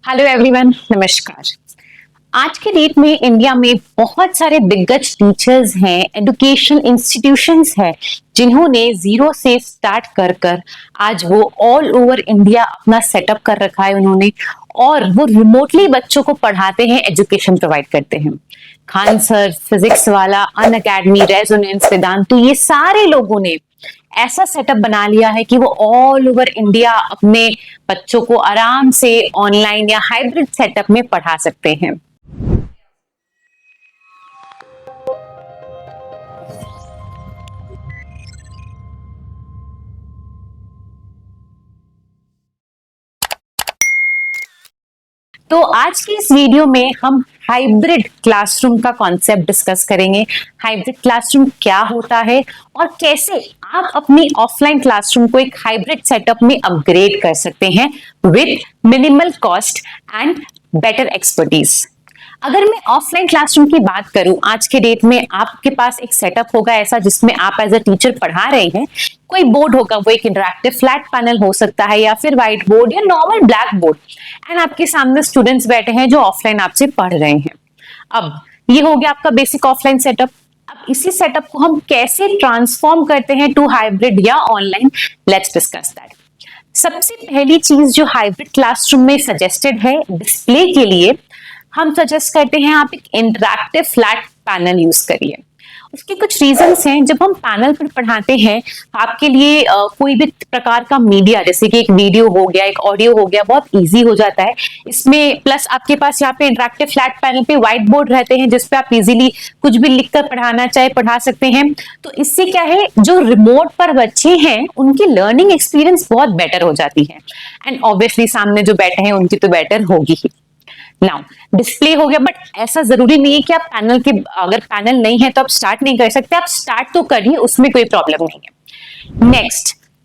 Hello everyone, नमस्कार। आज के डेट में इंडिया में बहुत सारे दिग्गज टीचर्स हैं, एजुकेशन इंस्टीट्यूशंस हैं, जिन्होंने जीरो से स्टार्ट कर कर आज वो ऑल ओवर इंडिया अपना सेटअप कर रखा है उन्होंने, और वो रिमोटली बच्चों को पढ़ाते हैं, एजुकेशन प्रोवाइड करते हैं। खान सर, फिजिक्स वाला, अन अकेडमी, रेजोनेंस, वेदांतु, ये सारे लोगों ने ऐसा सेटअप बना लिया है कि वो ऑल ओवर इंडिया अपने बच्चों को आराम से ऑनलाइन या हाइब्रिड सेटअप में पढ़ा सकते हैं। तो आज की इस वीडियो में हम हाइब्रिड क्लासरूम का कॉन्सेप्ट डिस्कस करेंगे। हाइब्रिड क्लासरूम क्या होता है और कैसे आप अपनी ऑफलाइन क्लासरूम को एक हाइब्रिड सेटअप में अपग्रेड कर सकते हैं with minimal cost and better expertise. अगर मैं ऑफलाइन क्लासरूम की बात करूं, आज के डेट में आपके पास एक सेटअप होगा ऐसा जिसमें आप एज अ टीचर पढ़ा रहे हैं। कोई बोर्ड होगा, वो एक इंटरैक्टिव फ्लैट पैनल हो सकता है या फिर व्हाइट बोर्ड या नॉर्मल ब्लैक बोर्ड, एंड आपके सामने स्टूडेंट्स बैठे हैं जो ऑफलाइन आपसे पढ़ रहे हैं। अब ये हो गया आपका बेसिक ऑफलाइन सेटअप। अब इसी सेटअप को हम कैसे ट्रांसफॉर्म करते हैं टू हाइब्रिड या ऑनलाइन, लेट्स डिस्कस दैट। सबसे पहली चीज जो हाइब्रिड क्लासरूम में सजेस्टेड है डिस्प्ले के लिए, हम सजेस्ट करते हैं आप एक इंटरैक्टिव फ्लैट पैनल यूज करिए। उसके कुछ रीजंस हैं। जब हम पैनल पर पढ़ाते हैं, आपके लिए कोई भी प्रकार का मीडिया, जैसे कि एक वीडियो हो गया, एक ऑडियो हो गया, बहुत इजी हो जाता है इसमें। प्लस आपके पास यहाँ पे इंटरैक्टिव फ्लैट पैनल पे व्हाइट बोर्ड रहते हैं जिसपे आप इजीली कुछ भी लिखकर पढ़ाना चाहे पढ़ा सकते हैं। तो इससे क्या है, जो रिमोट पर बच्चे हैं उनकी लर्निंग एक्सपीरियंस बहुत बेटर हो जाती है, एंड ऑब्वियसली सामने जो बैठे हैं उनकी तो बेटर होगी ही। नाउ डिस्प्ले हो गया, बट ऐसा जरूरी नहीं है कि आप पैनल के, अगर पैनल नहीं है तो आप स्टार्ट नहीं कर सकते। आप स्टार्ट तो करिए, उसमें कोई प्रॉब्लम नहीं है।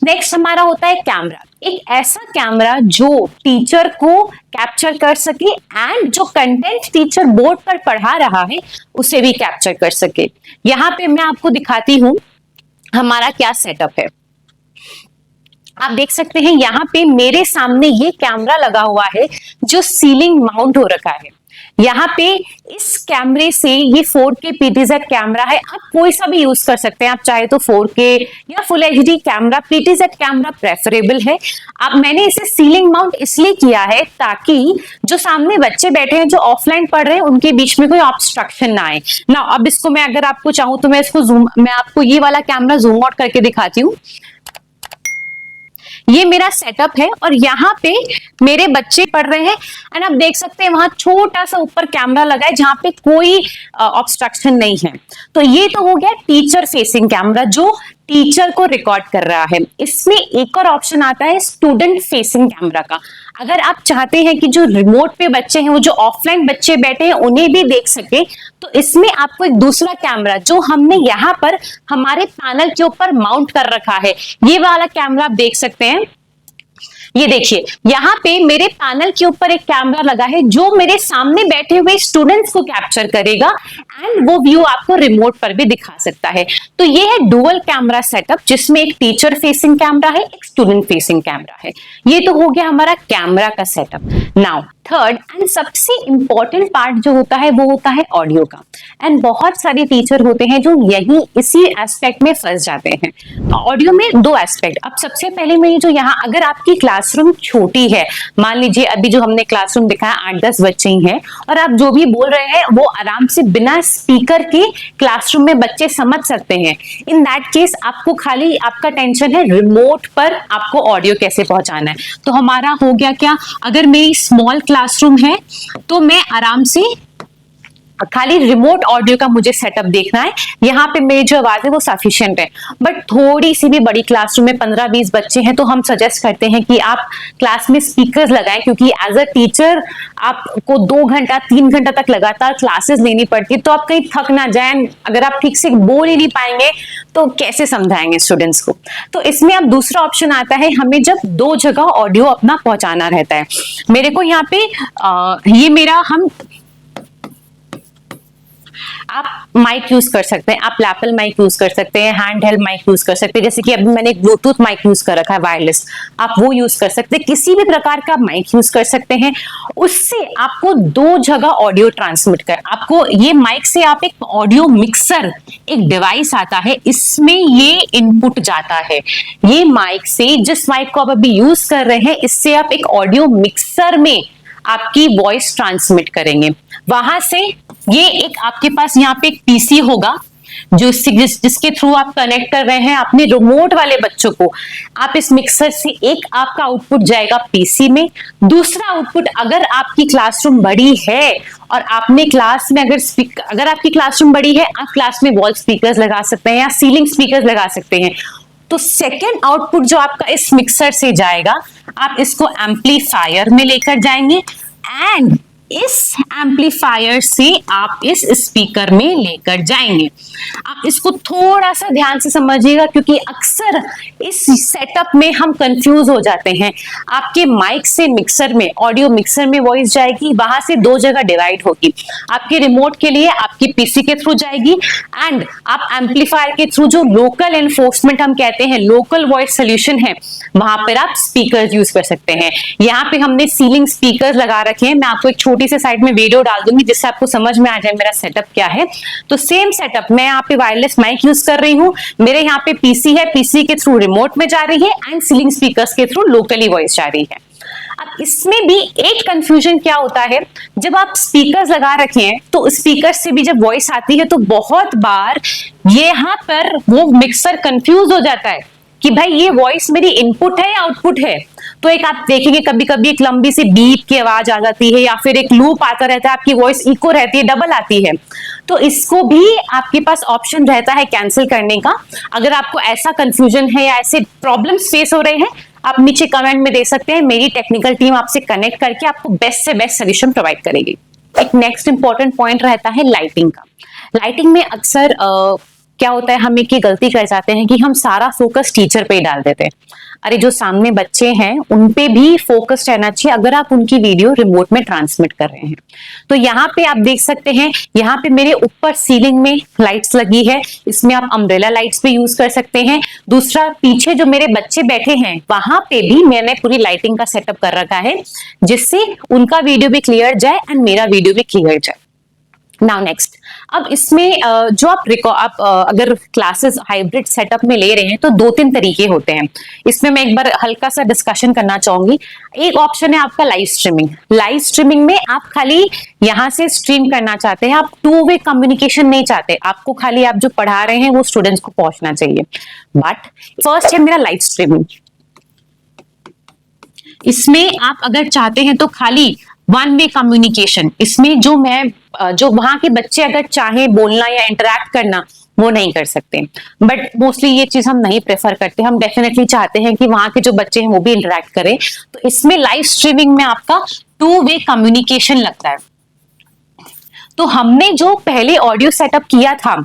नेक्स्ट हमारा होता है कैमरा। एक ऐसा कैमरा जो टीचर को कैप्चर कर सके एंड जो कंटेंट टीचर बोर्ड पर पढ़ा रहा है उसे भी कैप्चर कर सके। यहां पे मैं आपको दिखाती हूं हमारा क्या सेटअप है। आप देख सकते हैं यहाँ पे मेरे सामने ये कैमरा लगा हुआ है जो सीलिंग माउंट हो रखा है। यहाँ पे इस कैमरे से, ये 4K PTZ कैमरा है, आप कोई सा भी यूज कर सकते हैं। आप चाहे तो 4K या full HD camera, PTZ camera preferable है। अब मैंने इसे सीलिंग माउंट इसलिए किया है ताकि जो सामने बच्चे बैठे हैं जो ऑफलाइन पढ़ रहे हैं उनके बीच में कोई ऑब्स्ट्रक्शन ना आए ना। अब इसको मैं, अगर आपको चाहूं तो मैं आपको ये वाला कैमरा जूम आउट करके दिखाती हूँ। ये मेरा सेटअप है और यहाँ पे मेरे बच्चे पढ़ रहे हैं, एंड आप देख सकते हैं वहां छोटा सा ऊपर कैमरा लगा है जहां पे कोई ऑब्स्ट्रक्शन नहीं है। तो ये तो हो गया टीचर फेसिंग कैमरा जो टीचर को रिकॉर्ड कर रहा है। इसमें एक और ऑप्शन आता है स्टूडेंट फेसिंग कैमरा का। अगर आप चाहते हैं कि जो रिमोट पे बच्चे हैं, वो जो ऑफलाइन बच्चे बैठे हैं उन्हें भी देख सके, तो इसमें आपको एक दूसरा कैमरा जो हमने यहाँ पर हमारे पैनल के ऊपर माउंट कर रखा है, ये वाला कैमरा आप देख सकते हैं। ये देखिए, यहाँ पे मेरे पैनल के ऊपर एक कैमरा लगा है जो मेरे सामने बैठे हुए स्टूडेंट्स को कैप्चर करेगा, एंड वो व्यू आपको रिमोट पर भी दिखा सकता है। तो ये है डुअल कैमरा सेटअप जिसमें एक टीचर फेसिंग कैमरा है, एक स्टूडेंट फेसिंग कैमरा है। ये तो हो गया हमारा कैमरा का सेटअप। नाउ थर्ड एंड सबसे इंपॉर्टेंट पार्ट जो होता है वो होता है ऑडियो का। एंड बहुत सारे टीचर होते हैं जो यही इसी एस्पेक्ट में फंस जाते हैं। ऑडियो में दो एस्पेक्ट। अब सबसे पहले मैं जो यहाँ, अगर आपकी क्लासरूम छोटी है, मान लीजिए अभी जो हमने क्लासरूम दिखाया 8-10 बच्चे ही हैं, और आप जो भी बोल रहे हैं वो आराम से बिना स्पीकर के क्लासरूम में बच्चे समझ सकते हैं। इन दैट केस आपको खाली आपका टेंशन है रिमोट पर आपको ऑडियो कैसे पहुंचाना है। तो हमारा हो गया क्या, अगर मेरी स्मॉल क्लासरूम है तो मैं आराम से खाली रिमोट ऑडियो का मुझे सेटअप देखना है, यहाँ पे मेरी जो आवाज है वो सफिशिएंट है। बट थोड़ी सी भी बड़ी क्लासरूम में 15-20 बच्चे हैं तो हम सजेस्ट करते हैं कि आप क्लास में स्पीकर्स लगाएं, क्योंकि एज अ टीचर आपको 2 घंटा 3 घंटा तक लगातार क्लासेस लेनी पड़ती है, तो आप कहीं थक ना जाएं। अगर आप ठीक से बोल ही नहीं पाएंगे तो कैसे समझाएंगे स्टूडेंट्स को। तो इसमें अब दूसरा ऑप्शन आता है, हमें जब 2 जगह ऑडियो अपना पहुंचाना रहता है। मेरे को यहाँ पे ये मेरा, हम आप माइक यूज कर सकते हैं, आप लैपल माइक यूज कर सकते हैं, हैंड हेल्ड माइक यूज कर सकते हैं, जैसे कि अभी मैंने एक ब्लूटूथ माइक यूज कर रखा है वायरलेस, आप वो यूज कर सकते हैं, किसी भी प्रकार का माइक यूज कर सकते हैं। उससे आपको दो जगह ऑडियो ट्रांसमिट कर, आपको ये माइक से आप एक ऑडियो मिक्सर, एक डिवाइस आता है, इसमें ये इनपुट जाता है। ये माइक से, जिस माइक को आप अभी यूज कर रहे हैं, इससे आप एक ऑडियो मिक्सर में आपकी वॉइस ट्रांसमिट करेंगे। वहां से ये एक आपके पास यहाँ पे एक पीसी होगा जो जिसके थ्रू आप कनेक्ट कर रहे हैं अपने रिमोट वाले बच्चों को। आप इस मिक्सर से एक आपका आउटपुट जाएगा पीसी में, दूसरा आउटपुट अगर आपकी क्लासरूम बड़ी है और आपने क्लास में अगर आपकी क्लासरूम बड़ी है, आप क्लास में वॉल स्पीकर्स लगा सकते हैं या सीलिंग स्पीकर्स लगा सकते हैं। तो सेकेंड आउटपुट जो आपका इस मिक्सर से जाएगा, आप इसको एम्पलीफायर में लेकर जाएंगे एंड इस एम्पलीफायर से आप इस स्पीकर में लेकर जाएंगे। आप इसको थोड़ा सा ध्यान से समझिएगा, क्योंकि अक्सर इस सेटअप में हम कंफ्यूज हो जाते हैं। आपके माइक से मिक्सर में, ऑडियो मिक्सर में वॉइस जाएगी, वहां से दो जगह डिवाइड होगी। आपके रिमोट के लिए आपकी पीसी के थ्रू जाएगी एंड आप एम्पलीफायर के थ्रू, जो लोकल एनफोर्समेंट हम कहते हैं, लोकल वॉइस सोल्यूशन है, वहां पर आप स्पीकर यूज कर सकते हैं। यहाँ पे हमने सीलिंग स्पीकर लगा रखे हैं। मैं आपको एक छोटी सी साइड में वीडियो डाल दूंगी जिससे आपको समझ में आ जाए मेरा सेटअप क्या है। तो सेम सेटअप, मैं यहाँ पे वायरलेस माइक यूज कर रही हूँ, मेरे यहाँ पे पीसी है, पीसी के थ्रू रिमोट में जा रही है एंड सीलिंग स्पीकर्स के थ्रू लोकली वॉइस जा रही है। अब इसमें भी एक कंफ्यूजन क्या होता है, जब आप स्पीकर्स लगा रखे हैं तो स्पीकर से भी जब वॉइस आती है तो बहुत बार यहाँ पर वो मिक्सर कंफ्यूज हो जाता है कि भाई ये वॉइस मेरी इनपुट है या आउटपुट है। तो एक आप देखेंगे कभी कभी एक लंबी सी बीप की आवाज आ जाती है या फिर एक लूप आता रहता है, आपकी वॉइस इको रहती है, डबल आती है। तो इसको भी आपके पास ऑप्शन रहता है कैंसिल करने का। अगर आपको ऐसा कंफ्यूजन है या ऐसे प्रॉब्लम्स फेस हो रहे हैं, आप नीचे कमेंट में दे सकते हैं, मेरी टेक्निकल टीम आपसे कनेक्ट करके आपको बेस्ट से बेस्ट सोल्यूशन प्रोवाइड करेगी। एक नेक्स्ट इंपॉर्टेंट पॉइंट रहता है लाइटिंग का। लाइटिंग में अक्सर क्या होता है, हम एक ये गलती कर जाते हैं कि हम सारा फोकस टीचर पे ही डाल देते हैं। अरे जो सामने बच्चे हैं उन पे भी फोकस रहना चाहिए अगर आप उनकी वीडियो रिमोट में ट्रांसमिट कर रहे हैं। तो यहाँ पे आप देख सकते हैं, यहाँ पे मेरे ऊपर सीलिंग में लाइट्स लगी है, इसमें आप अम्ब्रेला लाइट्स भी यूज कर सकते हैं। दूसरा, पीछे जो मेरे बच्चे बैठे हैं वहां पे भी मैंने पूरी लाइटिंग का सेटअप कर रखा है, जिससे उनका वीडियो भी क्लियर जाए एंड मेरा वीडियो भी क्लियर जाए। नाउ नेक्स्ट, अब इसमें जो आप अगर क्लासेस हाइब्रिड सेटअप में ले रहे हैं तो दो तीन तरीके होते हैं। इसमें मैं एक बार हल्का सा डिस्कशन करना चाहूंगी। एक ऑप्शन है आपका लाइव स्ट्रीमिंग। लाइव स्ट्रीमिंग में आप खाली यहां से स्ट्रीम करना चाहते हैं, आप टू वे कम्युनिकेशन नहीं चाहते, आपको खाली आप जो पढ़ा रहे हैं वो स्टूडेंट्स को पहुंचना चाहिए। बट फर्स्ट है मेरा लाइव स्ट्रीमिंग। इसमें आप अगर चाहते हैं तो खाली वन वे कम्युनिकेशन, इसमें जो वहां के बच्चे अगर चाहे बोलना या इंटरेक्ट करना वो नहीं कर सकते। बट मोस्टली ये चीज हम नहीं प्रेफर करते, हम डेफिनेटली चाहते हैं कि वहां के जो बच्चे हैं वो भी इंटरेक्ट करें। तो इसमें लाइव स्ट्रीमिंग में आपका टू वे कम्युनिकेशन लगता है। तो हमने जो पहले ऑडियो सेटअप किया था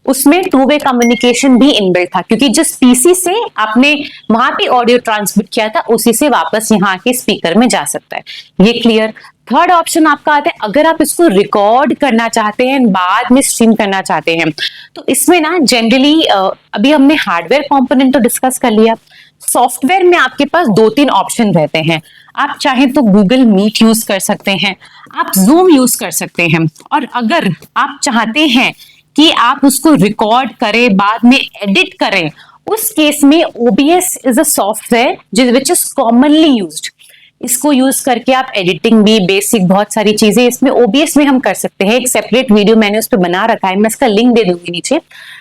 उसमें टू वे कम्युनिकेशन भी इनबिल्ट था, क्योंकि जिस पीसी से आपने वहां पे ऑडियो ट्रांसमिट किया था उसी से वापस यहाँ के स्पीकर में जा सकता है। ये क्लियर। थर्ड ऑप्शन आपका आता है, अगर आप इसको रिकॉर्ड करना चाहते हैं बाद में स्ट्रीम करना चाहते हैं, तो इसमें ना जनरली अभी हमने हार्डवेयर कंपोनेंट तो डिस्कस कर लिया। सॉफ्टवेयर में आपके पास दो तीन ऑप्शन रहते हैं। आप चाहें तो गूगल मीट यूज कर सकते हैं, आप जूम यूज कर सकते हैं, और अगर आप चाहते हैं कि आप उसको रिकॉर्ड करें बाद में एडिट करें, उस केस में OBS is a software which is commonly used. इसको यूज करके आप एडिटिंग भी, बेसिक बहुत सारी चीजें इसमें OBS में हम कर सकते हैं। एक सेपरेट वीडियो मैंने उस पर बना रखा है, मैं इसका लिंक दे दूंगी नीचे।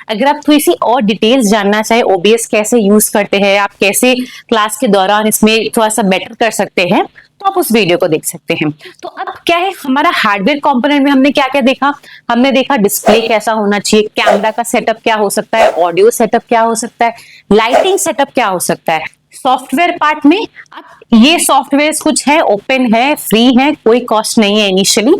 अगर आप थोड़ी सी और डिटेल्स जानना चाहे OBS कैसे यूज करते हैं, आप कैसे क्लास के दौरान इसमें थोड़ा सा बेटर कर सकते हैं, तो आप उस वीडियो को देख सकते हैं। तो अब क्या है, हमारा हार्डवेयर कंपोनेंट में हमने क्या क्या देखा, हमने देखा डिस्प्ले कैसा होना चाहिए, कैमरा का सेटअप क्या हो सकता है, ऑडियो सेटअप क्या हो सकता है, लाइटिंग सेटअप क्या हो सकता है। सॉफ्टवेयर पार्ट में अब ये सॉफ्टवेयर कुछ है, ओपन है, फ्री है, कोई कॉस्ट नहीं है इनिशियली।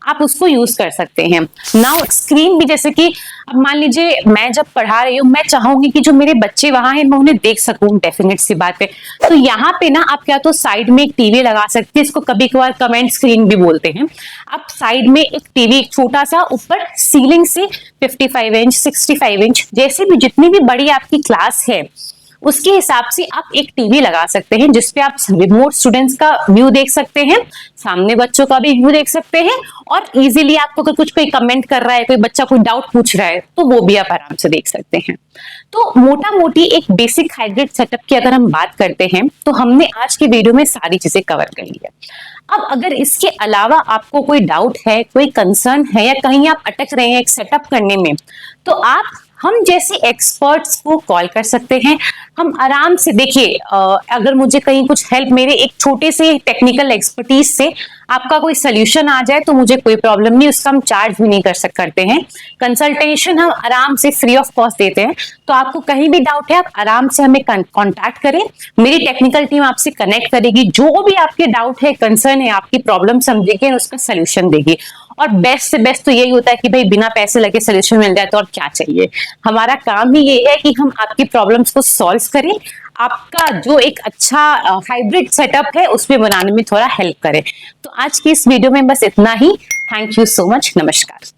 आप उसको यूज कर सकते हैं। नाउ स्क्रीन भी, जैसे कि अब मान लीजिए मैं जब पढ़ा रही हूँ, मैं चाहूंगी कि जो मेरे बच्चे वहां हैं मैं उन्हें देख सकूं, डेफिनेट सी बात है। तो यहाँ पे ना आप क्या तो साइड में एक टीवी लगा सकते हैं, इसको कभी कभार कमेंट स्क्रीन भी बोलते हैं। आप साइड में एक टीवी छोटा सा ऊपर सीलिंग से 55 इंच 65 इंच जैसे भी जितनी भी बड़ी आपकी क्लास है उसके हिसाब से आप एक टीवी लगा सकते हैं, जिसपे आप रिमोट स्टूडेंट्स का व्यू देख सकते हैं, सामने बच्चों का भी व्यू देख सकते हैं, और इजीली आपको अगर कुछ कोई कमेंट कर रहा है, कोई बच्चा कोई डाउट पूछ रहा है, तो वो भी आप आराम से देख सकते हैं। तो मोटा मोटी एक बेसिक हाइब्रिड सेटअप की अगर हम बात करते हैं तो हमने आज की वीडियो में सारी चीजें कवर कर ली है। अब अगर इसके अलावा आपको कोई डाउट है, कोई कंसर्न है, या कहीं आप अटक रहे हैं एक सेटअप करने में, तो आप हम जैसे एक्सपर्ट्स को कॉल कर सकते हैं। हम आराम से देखिए, अगर मुझे कहीं कुछ हेल्प, मेरे एक छोटे से टेक्निकल एक्सपर्टीज से आपका कोई सोल्यूशन आ जाए तो मुझे कोई प्रॉब्लम नहीं, उसका हम चार्ज भी नहीं करते हैं। कंसल्टेशन हम आराम से फ्री ऑफ कॉस्ट देते हैं। तो आपको कहीं भी डाउट है आप आराम से हमें कांटेक्ट करें, मेरी टेक्निकल टीम आपसे कनेक्ट करेगी, जो भी आपके डाउट है, कंसर्न है, आपकी प्रॉब्लम समझेगी और उसका सोल्यूशन देगी। और बेस्ट से बेस्ट तो यही होता है कि भाई बिना पैसे लगे सोल्यूशन मिल जाए तो और क्या चाहिए। हमारा काम ही ये है कि हम आपकी प्रॉब्लम्स को सॉल्व करें, आपका जो एक अच्छा हाइब्रिड सेटअप है उसमें बनाने में थोड़ा हेल्प करें। तो आज की इस वीडियो में बस इतना ही। Thank you so much. नमस्कार।